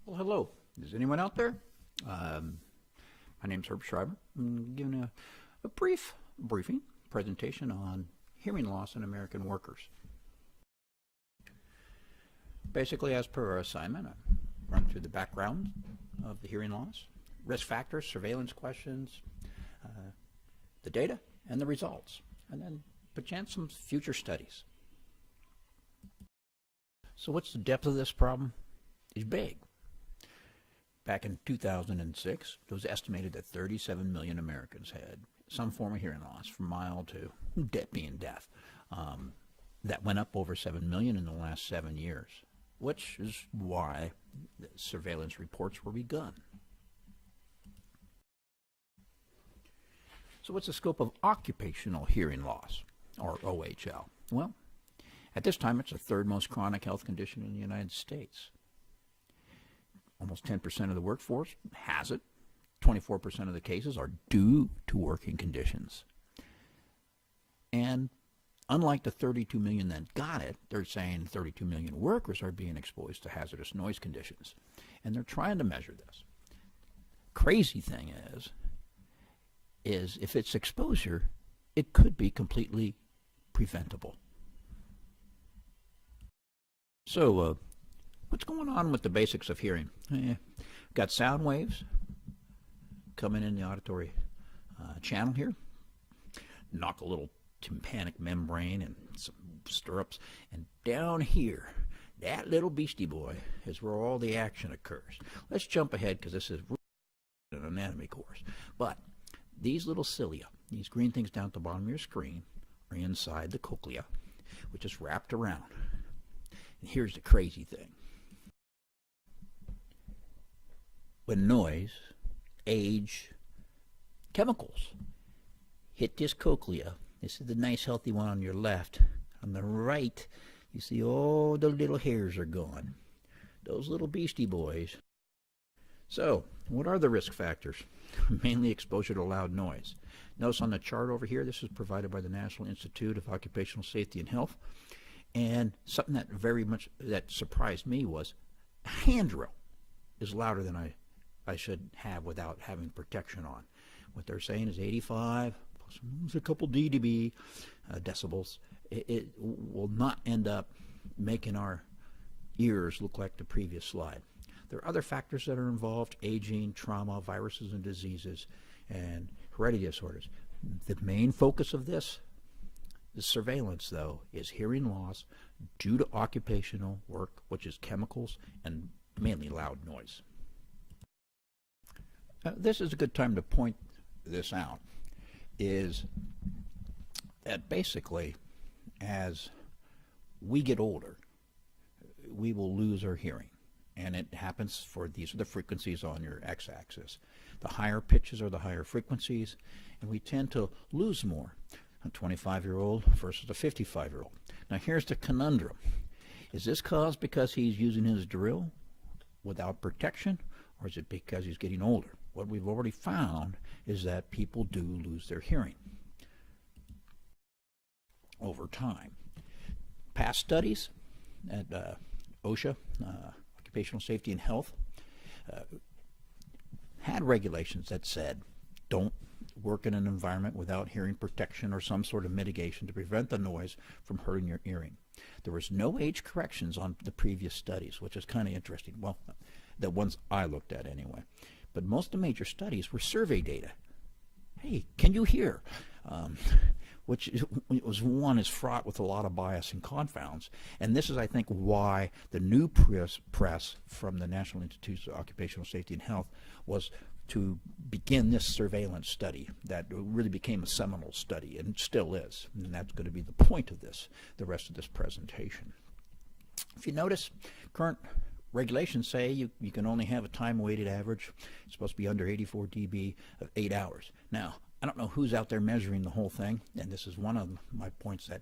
Well, hello. Is anyone out there? My name's Schreiber. I'm giving a briefing presentation on hearing loss in American workers. Basically, as per our assignment, I run through the background of the hearing loss, risk factors, surveillance questions, the data, and the results, and then present some future studies. So what's the depth of this problem? It's big. Back in 2006, it was estimated that 37 million Americans had some form of hearing loss, from mild to being deaf. That went up over 7 million in the last 7 years, which is why the surveillance reports were begun. So what's the scope of occupational hearing loss, or OHL? Well, at this time, it's the third most chronic health condition in the United States. Almost 10% of the workforce has it. 24% of the cases are due to working conditions. And unlike the 32 million that got it, they're saying 32 million workers are being exposed to hazardous noise conditions. And they're trying to measure this. Crazy thing is if it's exposure, it could be completely preventable. So, what's going on with the basics of hearing? Got sound waves coming in the auditory channel here. Knock a little tympanic membrane and some stirrups. And down here, that little beastie boy is where all the action occurs. Let's jump ahead because this is an anatomy course. But these little cilia, these green things down at the bottom of your screen, are inside the cochlea, which is wrapped around. And here's the crazy thing. When noise, age, chemicals hit this cochlea, this is the nice healthy one on your left. On the right, you see all the little hairs are gone. Those little beastie boys. So, what are the risk factors? Mainly exposure to loud noise. Notice on the chart over here, this is provided by the National Institute of Occupational Safety and Health. And something that surprised me was a hand drill is louder than I should have without having protection on. What they're saying is 85 plus a couple dB decibels. It will not end up making our ears look like the previous slide. There are other factors that are involved: aging, trauma, viruses and diseases, and heredity disorders. The main focus of this, the surveillance, though, is hearing loss due to occupational work, which is chemicals and mainly loud noise. This is a good time to point this out, is that basically as we get older, we will lose our hearing. And it happens for, these are the frequencies on your x-axis. The higher pitches are the higher frequencies, and we tend to lose more. A 25-year-old versus a 55-year-old. Now here's the conundrum. Is this caused because he's using his drill without protection, or is it because he's getting older? What we've already found is that people do lose their hearing over time. Past studies at OSHA, Occupational Safety and Health, had regulations that said don't work in an environment without hearing protection or some sort of mitigation to prevent the noise from hurting your hearing. There was no age corrections on the previous studies, which is kind of interesting. Well, the ones I looked at anyway. But most of the major studies were survey data. Hey, can you hear? Which is fraught with a lot of bias and confounds. And this is, I think, why the new press from the National Institute of Occupational Safety and Health was to begin this surveillance study that really became a seminal study, and still is. And that's going to be the point of this, the rest of this presentation. If you notice, current regulations say you can only have a time-weighted average. It's supposed to be under 84 dB of 8 hours. Now, I don't know who's out there measuring the whole thing, and this is one of my points, that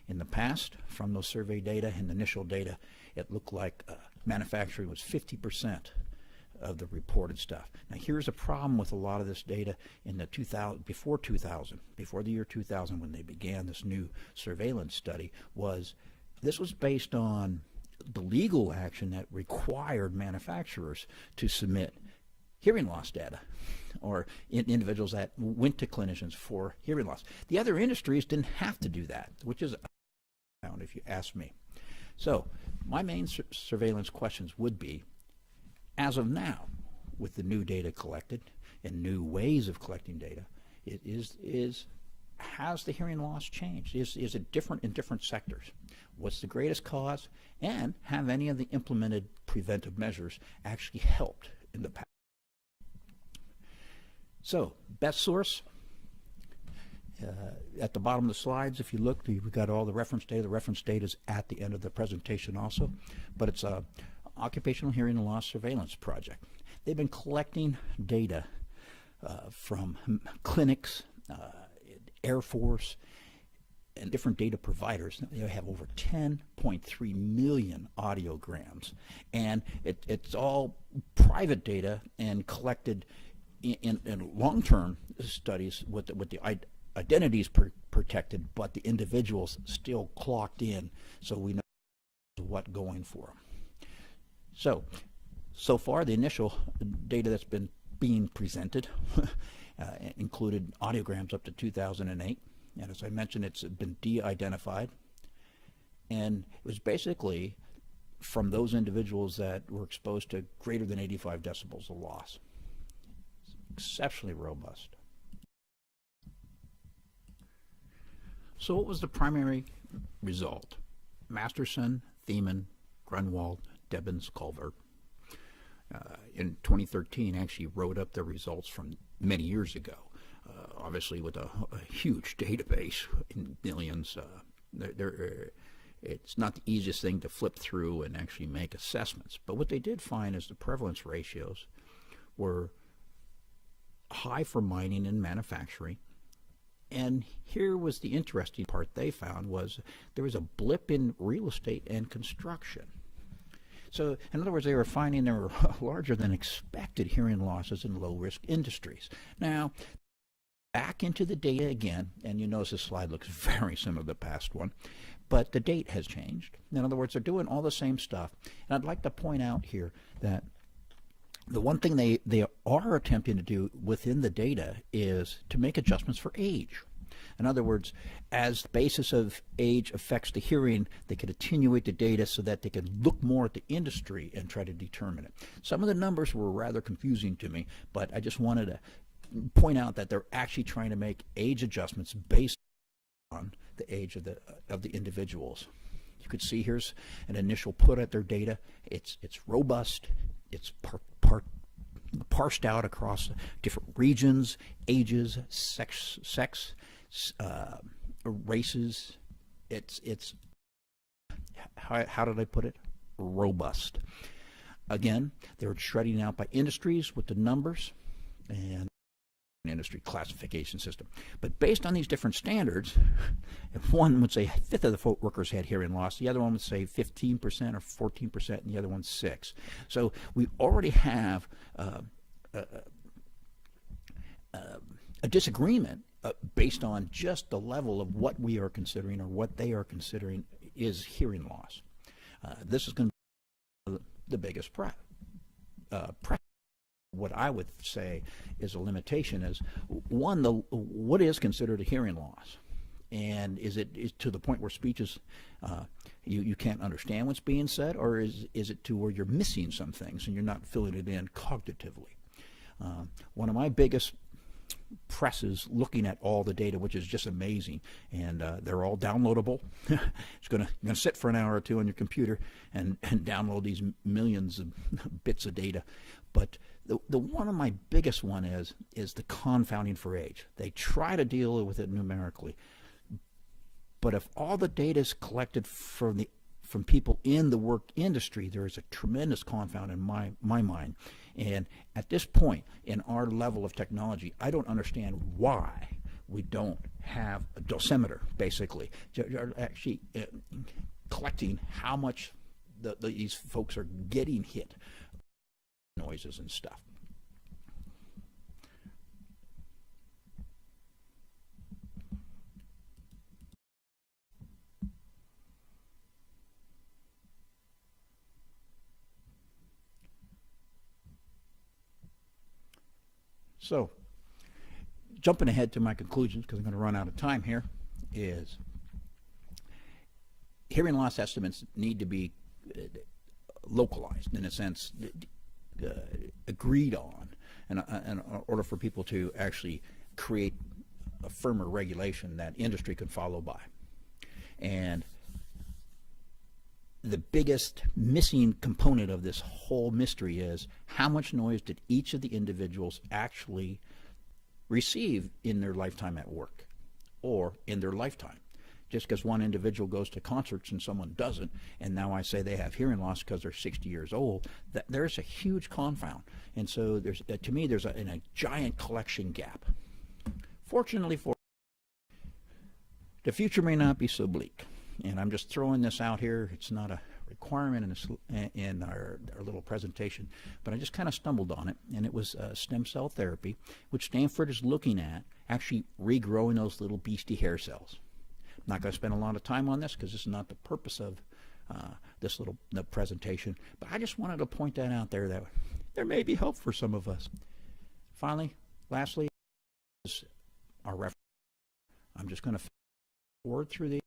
in the past, from those survey data and initial data, it looked like manufacturing was 50% of the reported stuff. Now here's a problem with a lot of this data in the before the year 2000, when they began this new surveillance study, was this was based on the legal action that required manufacturers to submit hearing loss data, or individuals that went to clinicians for hearing loss. The other industries didn't have to do that, which is found, if you ask me. So my main surveillance questions would be, as of now, with the new data collected and new ways of collecting data, has the hearing loss changed? Is it different in different sectors? What's the greatest cause? And have any of the implemented preventive measures actually helped in the past? So, best source, at the bottom of the slides, if you look, we've got all the reference data. The reference data is at the end of the presentation also, but it's a Occupational Hearing Loss Surveillance Project. They've been collecting data from clinics, Air Force, and different data providers. They have over 10.3 million audiograms, and it's all private data and collected in long-term studies with the identities protected, but the individuals still clocked in, so we know what going for them. So far, the initial data that's been being presented included audiograms up to 2008, and as I mentioned, it's been de-identified, and it was basically from those individuals that were exposed to greater than 85 decibels of loss. Exceptionally robust. So what was the primary result? Masterson, Thiemann, Grunwald, Debbins, Culver in 2013 actually wrote up the results from many years ago, obviously with a huge database in millions. It's not the easiest thing to flip through and actually make assessments, but what they did find is the prevalence ratios were high for mining and manufacturing. And here was the interesting part they found, was there was a blip in real estate and construction. So in other words, they were finding there were larger than expected hearing losses in low-risk industries. Now, back into the data again, and you notice this slide looks very similar to the past one, but the date has changed. In other words, they're doing all the same stuff. And I'd like to point out here that the one thing they are attempting to do within the data is to make adjustments for age. In other words, as the basis of age affects the hearing, they could attenuate the data so that they could look more at the industry and try to determine it. Some of the numbers were rather confusing to me, but I just wanted to point out that they're actually trying to make age adjustments based on the age of the individuals. You could see here's an initial put at their data. It's robust. It's parsed out across different regions, ages, sex, races. It's how did I put it? Robust. Again, they were shredding out by industries with the numbers and industry classification system. But based on these different standards, if one would say a fifth of the workers had hearing loss, the other one would say 15% or 14%, and the other one 6%. So we already have a disagreement based on just the level of what we are considering or what they are considering is hearing loss. This is going to be the biggest what I would say is a limitation is, one, what is considered a hearing loss? And is it to the point where speech is, you can't understand what's being said, or is it to where you're missing some things and you're not filling it in cognitively? One of my biggest presses looking at all the data, which is just amazing, and they're all downloadable. It's going to sit for an hour or two on your computer and download these millions of bits of data. But the one of my biggest one is the confounding for age. They try to deal with it numerically, but if all the data is collected from people in the work industry, there is a tremendous confound in my mind. And at this point in our level of technology, I don't understand why we don't have a dosimeter, basically, actually collecting how much these folks are getting hit, noises and stuff. So, jumping ahead to my conclusions, because I'm going to run out of time here, is hearing loss estimates need to be localized, in a sense, agreed on, in order for people to actually create a firmer regulation that industry can follow by. And the biggest missing component of this whole mystery is how much noise did each of the individuals actually receive in their lifetime at work or in their lifetime. Just because one individual goes to concerts and someone doesn't, and now I say they have hearing loss because they're 60 years old, that there's a huge confound. And so there's, to me, there's a giant collection gap. Fortunately for the future may not be so bleak. And I'm just throwing this out here. It's not a requirement in our little presentation, but I just kind of stumbled on it, and it was stem cell therapy, which Stanford is looking at actually regrowing those little beastie hair cells. I'm not going to spend a lot of time on this because this is not the purpose of this little presentation, but I just wanted to point that out there, that there may be hope for some of us. Finally, lastly, is our reference. I'm just going to forward through these.